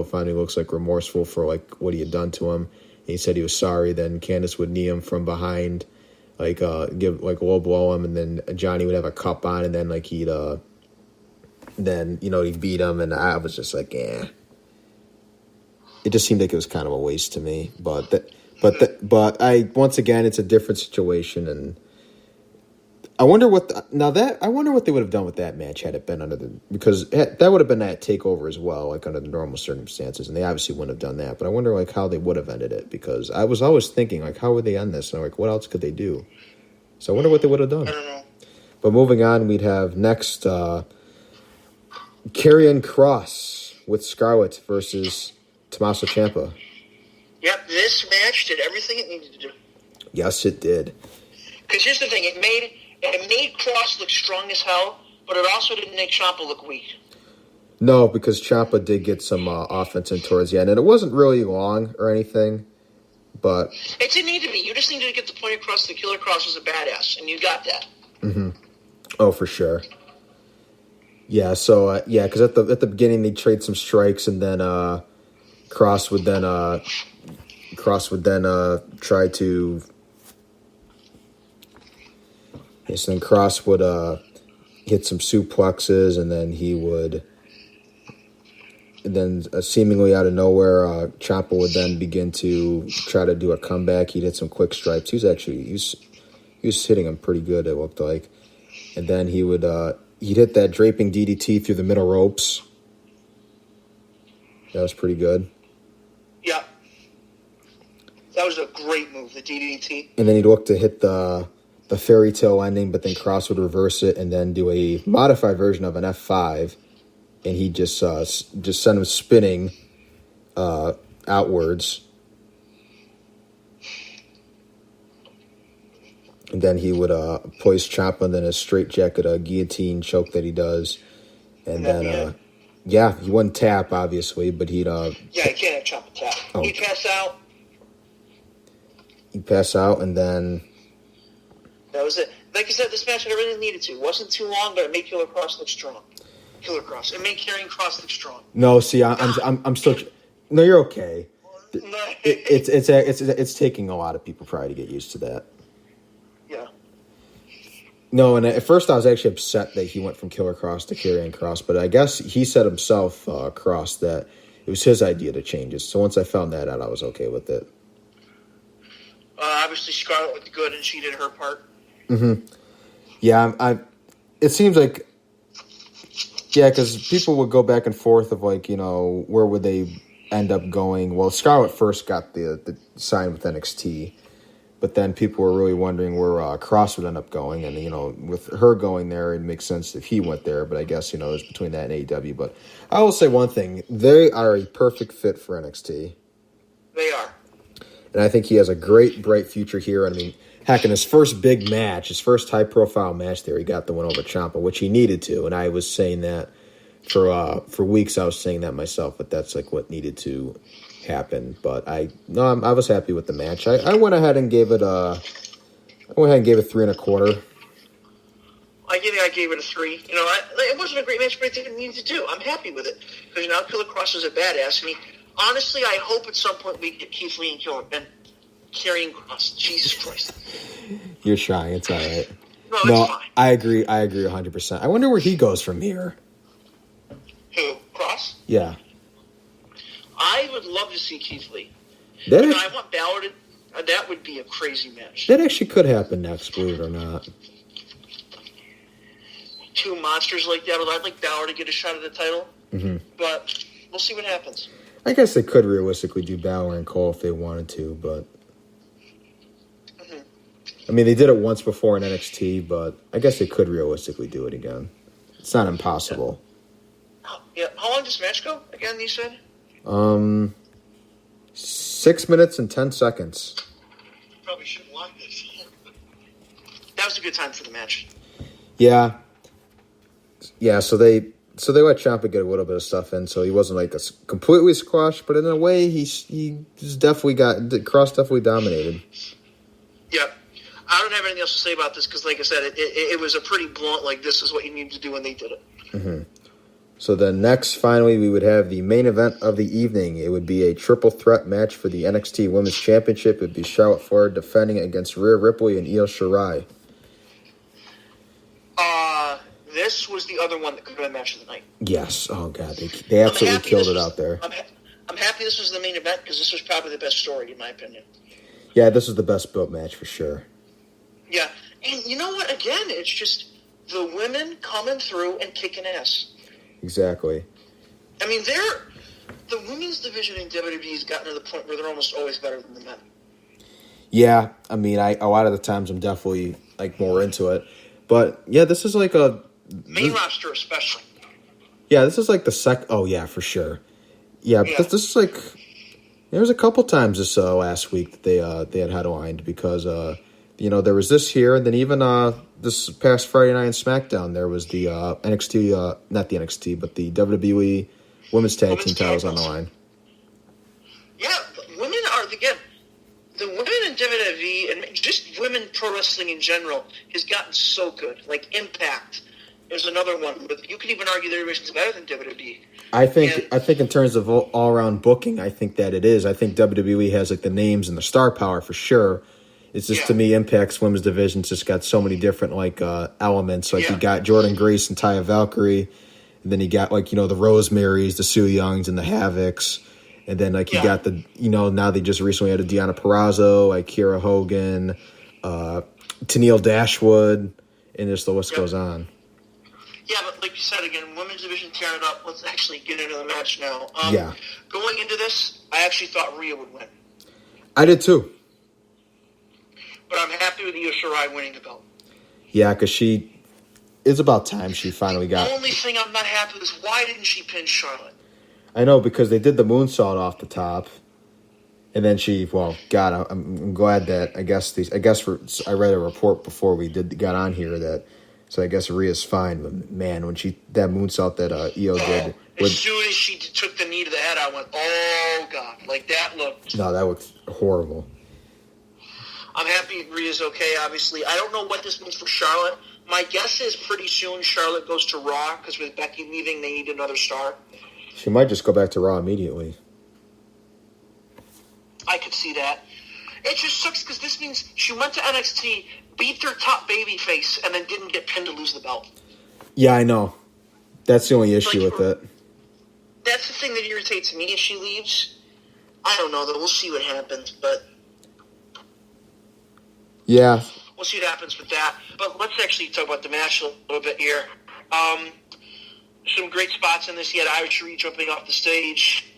finally looks like remorseful for like what he had done to him. And he said he was sorry. Then Candice would knee him from behind, like give like low blow him, and then Johnny would have a cup on, and then like he'd beat him, and I was just like, eh. It just seemed like it was kind of a waste to me, but I once again, it's a different situation, and I wonder what they would have done with that match had it been because that would have been that takeover as well, like under the normal circumstances, and they obviously wouldn't have done that. But I wonder like how they would have ended it, because I was always thinking like how would they end this, and like what else could they do? So I wonder what they would have done. I don't know. But moving on, we'd have next Karrion Kross with Scarlett versus Tommaso Ciampa. Yep, this match did everything it needed to do. Yes, it did. Because here's the thing, it made Kross look strong as hell, but it also didn't make Ciampa look weak. No, because Ciampa did get some offense in towards the end, and it wasn't really long or anything, but... It didn't need to be. You just needed to get the point across that Killer Kross was a badass, and you got that. Mm-hmm. Oh, for sure. Yeah, so, because at the beginning they'd trade some strikes, and then Kross would then try to... Yes, then Kross would hit some suplexes, and then he would... And then seemingly out of nowhere, Ciampa would then begin to try to do a comeback. He'd hit some quick stripes. He was hitting them pretty good, it looked like. And then he'd hit that draping DDT through the middle ropes. That was pretty good. Yeah. That was a great move, the DDT. And then he'd look to hit the fairy tale ending, but then Kross would reverse it and then do a modified version of an F5. And he just sent him spinning outwards. And then he would poise Ciampa, and then a straight jacket, a guillotine choke that he does. And then, he wouldn't tap, obviously, but he'd... you can't have Ciampa tap. Oh. He'd pass out. He'd pass out, and then... That was it. Like you said, this match had everything it needed to. It wasn't too long, but it made Killer Kross look strong. Killer Kross. It made Karrion Kross look strong. No, see, I'm still... No, you're okay. It's taking a lot of people probably to get used to that. Yeah. No, and at first I was actually upset that he went from Killer Kross to Karrion Kross, but I guess he said himself, Kross, that it was his idea to change it. So once I found that out, I was okay with it. Obviously, Scarlett looked good, and she did her part. Mm-hmm. Yeah, it seems like... Yeah, because people would go back and forth of, like, you know, where would they end up going? Well, Scarlett first got the sign with NXT, but then people were really wondering where Kross would end up going. And, you know, with her going there, it makes sense if he went there. But I guess, you know, there's between that and AEW. But I will say one thing. They are a perfect fit for NXT. They are. And I think he has a great, bright future here. I mean, heck, in his first big match, his first high-profile match there, he got the win over Ciampa, which he needed to. And I was saying that for weeks. I was saying that myself, but that's like what needed to happen. But I was happy with the match. I went ahead and gave it 3.25. I gave it a 3. You know, it wasn't a great match, but it didn't need to do. I'm happy with it because now Killer Kross is a badass. I mean, honestly, I hope at some point we get Keith Lee and Karrion Kross. Jesus Christ. You're shy. It's all right. No, it's fine. I agree 100%. I wonder where he goes from here. Who? Kross? Yeah. I would love to see Keith Lee. I want Balor to... that would be a crazy match. That actually could happen next, believe it or not. Two monsters like that. I'd like Balor to get a shot at the title. Mm-hmm. But we'll see what happens. I guess they could realistically do Balor and Cole if they wanted to, but... Mm-hmm. I mean, they did it once before in NXT, but I guess they could realistically do it again. It's not impossible. Yeah. How long does this match go, again, you said? 6 minutes and 10 seconds. Probably shouldn't like this. That was a good time for the match. Yeah. Yeah, so they let Ciampa get a little bit of stuff in, so he wasn't like completely squashed, but in a way, Kross definitely dominated. Yep. I don't have anything else to say about this because, like I said, it was a pretty blunt, like, this is what you need to do, and they did it. Mm-hmm. So then next, finally, we would have the main event of the evening. It would be a triple threat match for the NXT Women's Championship. It would be Charlotte Flair defending against Rhea Ripley and Io Shirai. This was the other one that could have been match of the night. Yes. Oh, God. They absolutely killed it out there. I'm happy this was the main event because this was probably the best story, in my opinion. Yeah, this was the best built match for sure. Yeah. And you know what? Again, it's just the women coming through and kicking ass. Exactly. I mean, the women's division in WWE has gotten to the point where they're almost always better than the men. Yeah. I mean, a lot of the times I'm definitely more into it. But, yeah, this is like a... Main roster especially. Yeah, this is like the second... Oh, yeah, for sure. Yeah, but this is like... There was a couple times this last week that they had headlined because, there was this here, and then even this past Friday night in SmackDown, there was the NXT... not the NXT, but the WWE Women's Tag Team titles on the line. Yeah, women are, again... The women in WWE, and just women pro wrestling in general, has gotten so good. Like Impact is another one. But you could even argue their division's better than WWE. I think in terms of all around booking, I think that it is. I think WWE has the names and the star power for sure. It's just to me, Impact's women's division's just got so many different elements. You got Jordan Grace and Taya Valkyrie, and then you got the Rosemarys, the Sue Youngs, and the Havocs. And then, you got the, now they just recently had a Deonna Purrazzo, Kiera Hogan, Tennille Dashwood, and just the list goes on. Yeah, but like you said, again, women's division tearing it up. Let's actually get into the match now. Going into this, I actually thought Rhea would win. I did too. But I'm happy with Io Shirai winning the belt. Yeah, because it's about time she finally got... The only thing I'm not happy with is why didn't she pin Charlotte? I know, because they did the moonsault off the top, and then I'm glad that I read a report before we got on here that, so I guess Rhea's fine, but man, when that moonsault that Io did. As soon as she took the knee to the head, I went, oh God, that looked. No, that looked horrible. I'm happy Rhea's okay, obviously. I don't know what this means for Charlotte. My guess is pretty soon Charlotte goes to Raw, because with Becky leaving, they need another star. She might just go back to Raw immediately. I could see that. It just sucks because this means she went to NXT, beat their top babyface, and then didn't get pinned to lose the belt. Yeah, I know. That's the only issue with it. That's the thing that irritates me if she leaves. I don't know, though. We'll see what happens, but... Yeah. We'll see what happens with that. But let's actually talk about the match a little bit here. Some great spots in this. You had Irish jumping off the stage.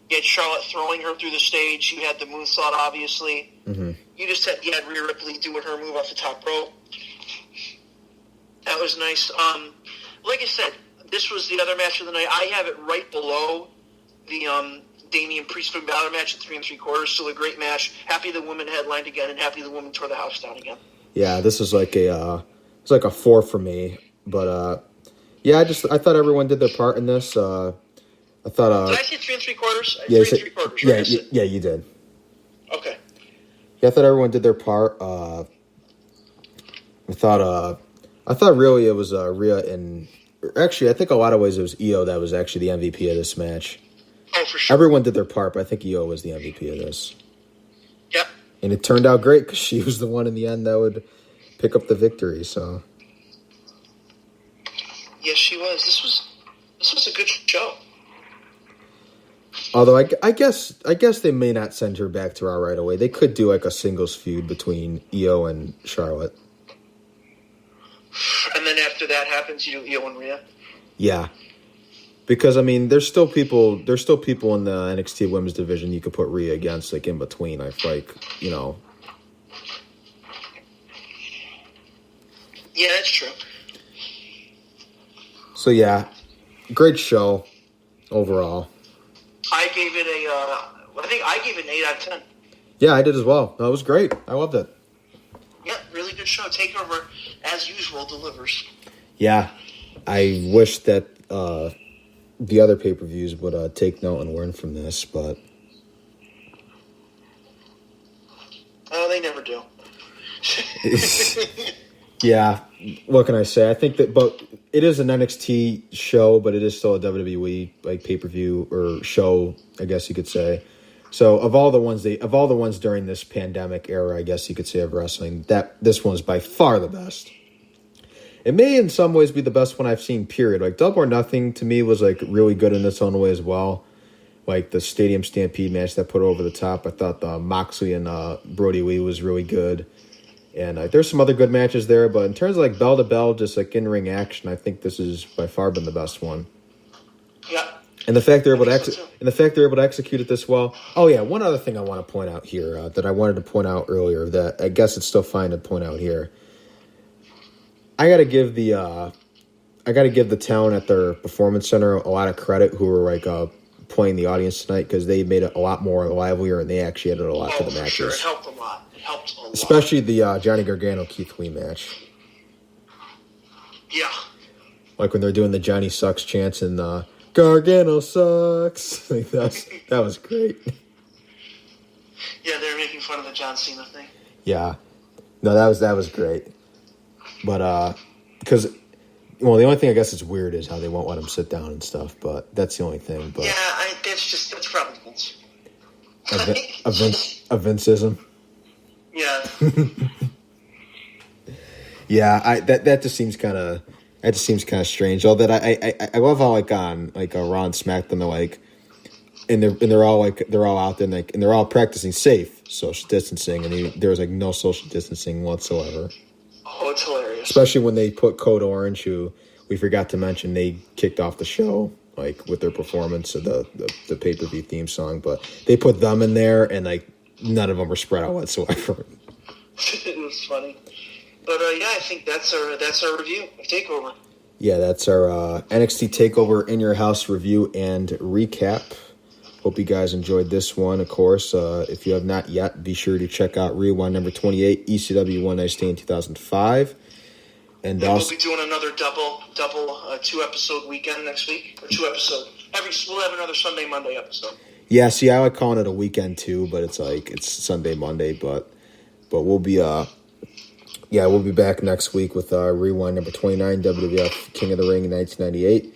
You had Charlotte throwing her through the stage. You had the moonsault, obviously. Mm-hmm. You had Rhea Ripley doing her move off the top rope. That was nice. Like I said, this was the other match of the night. I have it right below the Damian Priest Finn Balor match at 3 3/4. Still a great match. Happy the women headlined again, and happy the women tore the house down again. Yeah, this is it's like a 4 for me, but. Yeah, I thought everyone did their part in this. I thought. Did I say 3 3/4? Yeah, 3 3/4. Right? Yeah, you did. Okay. Yeah, I thought everyone did their part. I thought really it was Rhea and actually I think a lot of ways it was Io that was actually the MVP of this match. Oh, for sure. Everyone did their part, but I think Io was the MVP of this. Yep. And it turned out great because she was the one in the end that would pick up the victory. So. Yes, she was. This was a good show. Although I guess they may not send her back to Raw right away. They could do a singles feud between Io and Charlotte. And then after that happens, you do Io and Rhea. Yeah, because there's still people in the NXT Women's division you could put Rhea against in between. I feel Yeah, that's true. So yeah, great show overall. I gave it I gave it an 8 out of 10. Yeah, I did as well. That was great. I loved it. Yeah, really good show. Takeover, as usual, delivers. Yeah, I wish that the other pay-per-views would take note and learn from this, but... Oh, they never do. Yeah, what can I say? I think that, but it is an NXT show, but it is still a WWE like pay-per-view or show, I guess you could say. So of all the ones during this pandemic era, I guess you could say of wrestling, that this one's by far the best. It may in some ways be the best one I've seen, period. Like Double or Nothing to me was like really good in its own way as well. Like the Stadium Stampede match that put it over the top. I thought the Moxley and Brody Lee was really good. And there's some other good matches there, but in terms of like bell to bell, just like in ring action, I think this has by far been the best one. Yeah. And the fact they're able to execute it this well. Oh yeah, one other thing I want to point out here that I wanted to point out earlier that I guess it's still fine to point out here. I gotta give the talent at their performance center a lot of credit who were like playing the audience tonight because they made it a lot more livelier and they actually added a lot to the matches. Sure, it helped a lot. Especially the Johnny Gargano Keith Lee match. Yeah. Like when they're doing the Johnny Sucks chants and Gargano sucks. Like that was great. Yeah, they were making fun of the John Cena thing. Yeah. No, that was great. But because the only thing I guess is weird is how they won't let him sit down and stuff. But that's the only thing. But yeah, that's probably Vince. A Vinceism. Yeah. Yeah, that just seems kind of strange. Although that I love how like on like Raw and SmackDown they're like, and they're all out there and like and they're all practicing safe social distancing and there was like no social distancing whatsoever. Oh, it's hilarious. Especially when they put Code Orange, who we forgot to mention, they kicked off the show like with their performance of the pay-per-view theme song, but they put them in there and like none of them were spread out whatsoever. It was funny. But yeah, I think that's our review of Takeover. Yeah, that's our NXT Takeover in your house review and recap. Hope you guys enjoyed this one. Of course, if you have not yet, be sure to check out Rewind number 28, ECW One Night Stand 2005. And we'll be doing another double 2-episode weekend next week, or 2 episode. We'll have another Sunday Monday episode. Yeah, see, I like calling it a weekend too, but it's Sunday Monday. But we'll be we'll be back next week with Rewind number 29, WWF King of the Ring in 1998,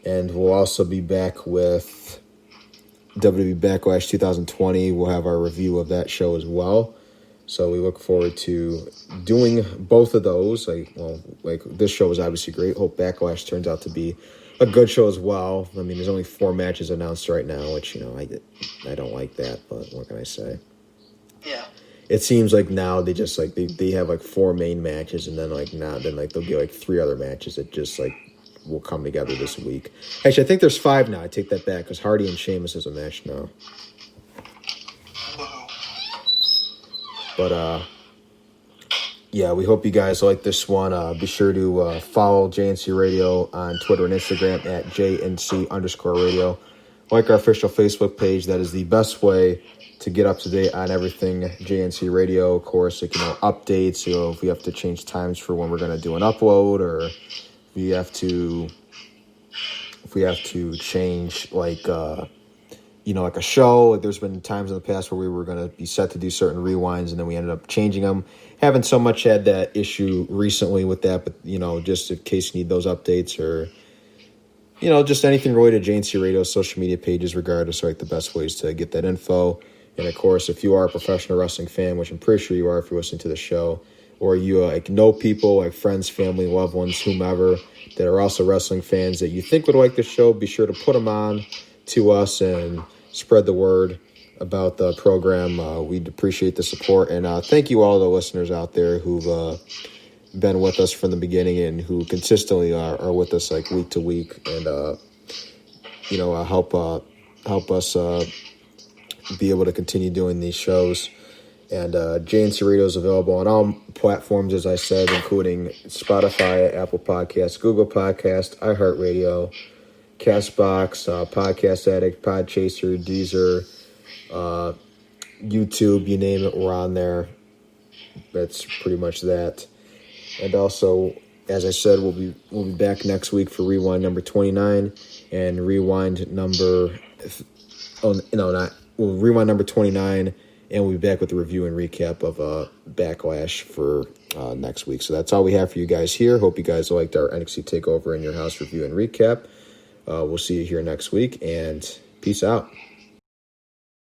and we'll also be back with WWE Backlash 2020. We'll have our review of that show as well. So we look forward to doing both of those. Like this show was obviously great. Hope Backlash turns out to be a good show as well. I mean, there's only 4 matches announced right now, which I don't like that, but what can I say? Yeah. It seems like now they just like they have like 4 main matches, and then they'll get like 3 other matches that just like will come together this week. Actually, I think there's 5 now. I take that back because Hardy and Sheamus is a match now. But yeah, we hope you guys like this one. Be sure to follow JNC Radio on Twitter and Instagram at JNC_radio. Like our official Facebook page. That is the best way to get up to date on everything JNC Radio. Of course, like, updates. If we have to change times for when we're going to do an upload, or if we have to change like like a show. Like there's been times in the past where we were going to be set to do certain rewinds and then we ended up changing them. Haven't so much had that issue recently with that, but just in case you need those updates or just anything related to JNC Radio social media pages, regardless, are like the best ways to get that info. And of course, if you are a professional wrestling fan, which I'm pretty sure you are if you're listening to the show, or you know people like friends, family, loved ones, whomever that are also wrestling fans that you think would like the show, be sure to put them on to us and spread the word about the program. We'd appreciate the support, and thank you all the listeners out there who've been with us from the beginning and who consistently are with us like week to week, and help us be able to continue doing these shows. And JNC Radio is available on all platforms, as I said, including Spotify, Apple Podcasts, Google Podcasts, iHeartRadio, CastBox, Podcast Addict, Podchaser, Deezer, YouTube, you name it, we're on there. That's pretty much that. And also, as I said, we'll be back next week for Rewind number 29 and Rewind number Rewind number 29 and we'll be back with a review and recap of Backlash for next week. So that's all we have for you guys here. Hope you guys liked our NXT Takeover in Your House review and recap. We'll see you here next week, and peace out.